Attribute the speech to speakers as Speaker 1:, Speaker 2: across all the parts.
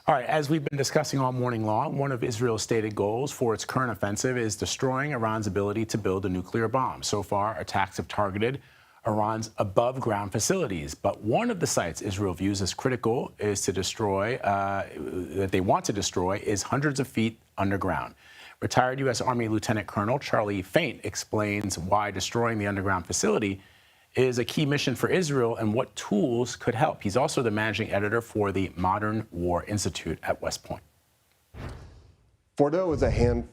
Speaker 1: All right, as we've been discussing all morning long, one of Israel's stated goals for its current offensive is destroying Iran's ability to build a nuclear bomb. So far, attacks have targeted Iran's above-ground facilities. But one of the sites Israel views as critical is to destroy, that they want to destroy, is hundreds of feet underground. Retired U.S. Army Lieutenant Colonel Charlie Faint explains why destroying the underground facility is a key mission for Israel and what tools could help. He's also the managing editor for the Modern War Institute at West Point.
Speaker 2: Fordo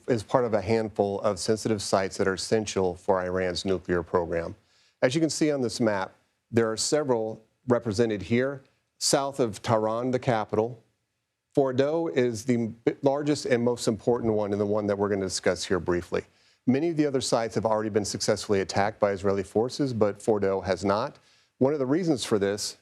Speaker 2: is part of a handful of sensitive sites that are essential for Iran's nuclear program. As you can see on this map, there are several represented here. South of Tehran, the capital, Fordo is the largest and most important one, and the one that we're going to discuss here briefly. Many of the other sites have already been successfully attacked by Israeli forces, but Fordo has not. One of the reasons for this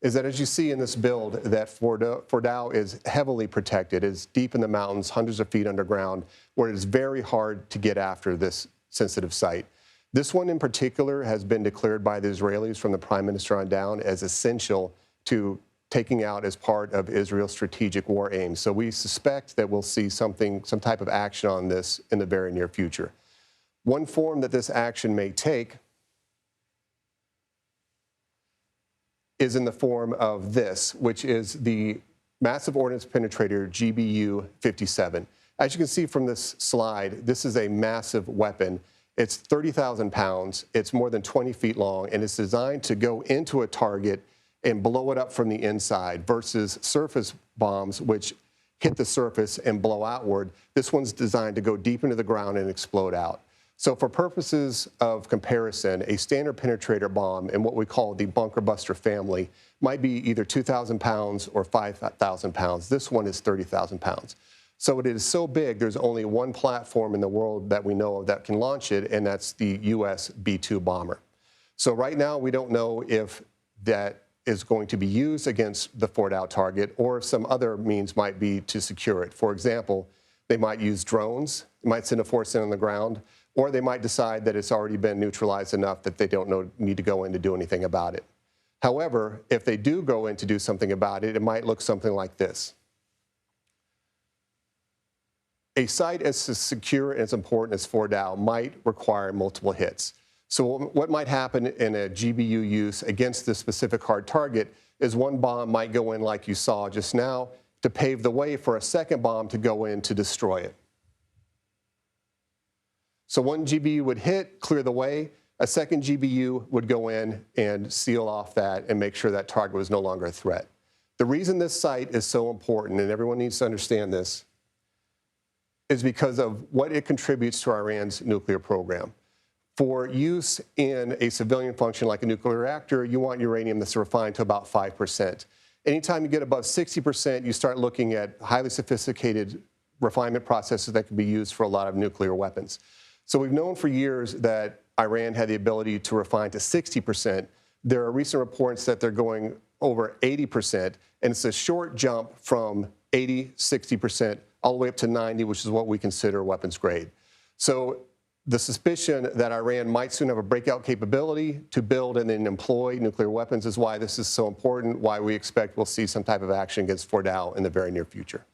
Speaker 2: is that, as you see in this build, that Fordo is heavily protected. It is deep in the mountains, hundreds of feet underground, where it is very hard to get after this sensitive site. This one in particular has been declared by the Israelis from the prime minister on down as essential to taking out as part of Israel's strategic war aims. So we suspect that we'll see some type of action on this in the very near future. One form that this action may take is in the form of this, which is the Massive Ordnance Penetrator GBU-57. As you can see from this slide, this is a massive weapon. It's 30,000 pounds, it's more than 20 feet long, and it's designed to go into a target and blow it up from the inside versus surface bombs, which hit the surface and blow outward. This one's designed to go deep into the ground and explode out. So for purposes of comparison, a standard penetrator bomb in what we call the bunker buster family might be either 2,000 pounds or 5,000 pounds. This one is 30,000 pounds. So it is so big, there's only one platform in the world that we know of that can launch it, and that's the U.S. B-2 bomber. So right now, we don't know if that is going to be used against the Fordo target, or if some other means might be to secure it. For example, they might use drones, might send a force in on the ground, or they might decide that it's already been neutralized enough that they don't need to go in to do anything about it. However, if they do go in to do something about it, it might look something like this. A site as secure and as important as Fordo might require multiple hits. So what might happen in a GBU use against this specific hard target is one bomb might go in, like you saw just now, to pave the way for a second bomb to go in to destroy it. So one GBU would hit, clear the way. A second GBU would go in and seal off that and make sure that target was no longer a threat. The reason this site is so important, and everyone needs to understand this, is because of what it contributes to Iran's nuclear program. For use in a civilian function like a nuclear reactor, you want uranium that's refined to about 5%. Anytime you get above 60%, you start looking at highly sophisticated refinement processes that can be used for a lot of nuclear weapons. So we've known for years that Iran had the ability to refine to 60%. There are recent reports that they're going over 80%, and it's a short jump from 80, 60%, all the way up to 90, which is what we consider weapons grade. So the suspicion that Iran might soon have a breakout capability to build and then employ nuclear weapons is why this is so important, why we expect we'll see some type of action against Fordo in the very near future.